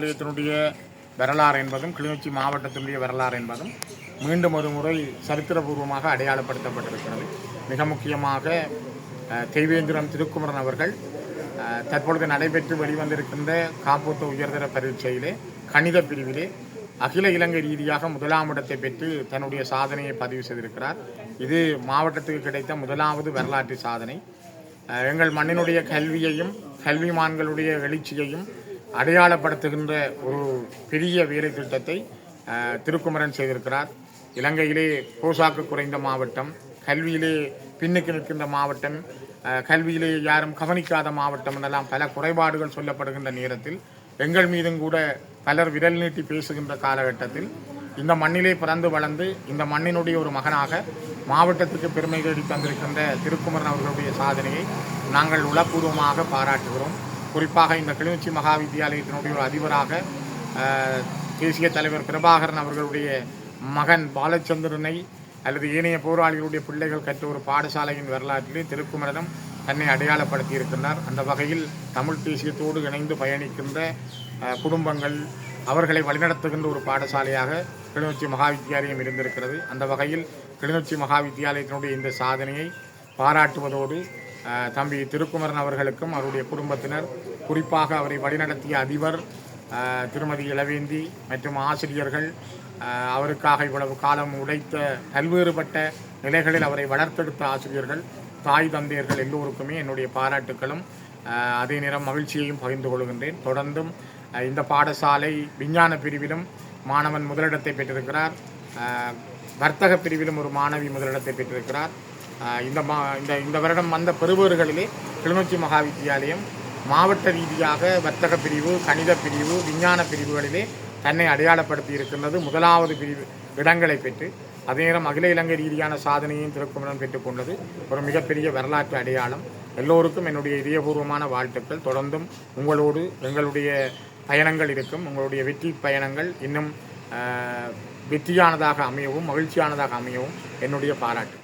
நிலையத்தினுடைய வரலாறு என்பதும் கிளிநொச்சி மாவட்டத்தினுடைய வரலாறு என்பதும் மீண்டும் ஒரு முறை சரித்திரபூர்வமாக அடையாளப்படுத்தப்பட்டிருக்கிறது. மிக முக்கியமாக தெய்வேந்திரம் திருக்குமரன் அவர்கள் தற்பொழுது நடைபெற்று வெளிவந்திருக்கின்ற காப்போத்த உயர்தர பரீட்சையிலே கணித பிரிவிலே அகில இலங்கை ரீதியாக முதலாம் இடத்தை பெற்று தன்னுடைய சாதனையை பதிவு செய்திருக்கிறார். இது மாவட்டத்துக்கு கிடைத்த முதலாவது வரலாற்று சாதனை. எங்கள் மண்ணினுடைய கல்வியையும் கல்விமான்களுடைய எழுச்சியையும் அடையாளப்படுத்துகின்ற ஒரு பெரிய வேலை திட்டத்தை திருக்குமரன் செய்திருக்கிறார். இலங்கையிலே போசாக்கு குறைந்த மாவட்டம், கல்வியிலே பின்னுக்கு நிற்கின்ற மாவட்டம், கல்வியிலே யாரும் கவனிக்காத மாவட்டம் என்றெல்லாம் பல குறைபாடுகள் சொல்லப்படுகின்ற நேரத்தில் எங்கள் மீதும் கூட பலர் விரல் நீட்டி பேசுகின்ற காலகட்டத்தில் இந்த மண்ணிலே பிறந்து வளர்ந்து இந்த மண்ணினுடைய ஒரு மகனாக மாவட்டத்துக்கு பெருமை தேடி தந்திருக்கின்ற திருக்குமரன் அவர்களுடைய சாதனையை நாங்கள் உளப்பூர்வமாக பாராட்டுகிறோம். குறிப்பாக இந்த கிளிநொச்சி மகா வித்தியாலயத்தினுடைய ஒரு அதிபராக தேசிய தலைவர் பிரபாகரன் அவர்களுடைய மகன் பாலச்சந்திரனை அல்லது ஏனைய போராளிகளுடைய பிள்ளைகள் கற்ற ஒரு பாடசாலையின் வரலாற்றிலே திருக்குமரனும் தன்னை அடையாளப்படுத்தி இருக்கின்றார். அந்த வகையில் தமிழ் தேசியத்தோடு இணைந்து பயணிக்கின்ற குடும்பங்கள் அவர்களை வழிநடத்துகின்ற ஒரு பாடசாலையாக கிளிநொச்சி மகா வித்தியாலயம் இருந்திருக்கிறது. அந்த வகையில் கிளிநொச்சி மகா வித்தியாலயத்தினுடைய இந்த சாதனையை பாராட்டுவதோடு தம்பி திருக்குமரன் அவர்களுக்கும் அவருடைய குடும்பத்தினர், குறிப்பாக அவரை வழிநடத்திய அதிபர் திருமதி இளவேந்தி மற்றும் ஆசிரியர்கள், அவருக்காக இவ்வளவு காலம் உழைத்த பல்வேறுபட்ட நிலைகளில் அவரை வளர்த்தெடுத்த ஆசிரியர்கள், தாய் தந்தையர்கள் எல்லோருக்குமே என்னுடைய பாராட்டுக்களும் அதே நேரம் மகிழ்ச்சியையும் பகிர்ந்து கொள்கின்றேன். தொடர்ந்தும் இந்த பாடசாலை விஞ்ஞான பிரிவிலும் மாணவன் முதலிடத்தை பெற்றிருக்கிறார். வர்த்தக பிரிவிலும் ஒரு மாணவி முதலிடத்தை பெற்றிருக்கிறார். இந்த வருடம் வந்த பெறுபவர்களிலே கிளிநொச்சி மகா வித்தியாலயம் மாவட்ட ரீதியாக வர்த்தக பிரிவு, கணித பிரிவு, விஞ்ஞான பிரிவுகளிலே தன்னை அடையாளப்படுத்தி இருக்கின்றது. முதலாவது பிரிவு இடங்களை பெற்று அதே நேரம் அகில இலங்கை ரீதியான சாதனையையும் திருக்குமரன் பெற்றுக்கொண்டது ஒரு மிகப்பெரிய வரலாற்று அடையாளம். எல்லோருக்கும் என்னுடைய இதயபூர்வமான வாழ்த்துக்கள். தொடர்ந்தும் உங்களோடு எங்களுடைய பயணங்கள் இருக்கும். உங்களுடைய வெற்றி பயணங்கள் இன்னும் வெற்றியானதாக அமையவும் மகிழ்ச்சியானதாக அமையவும் என்னுடைய பாராட்டு.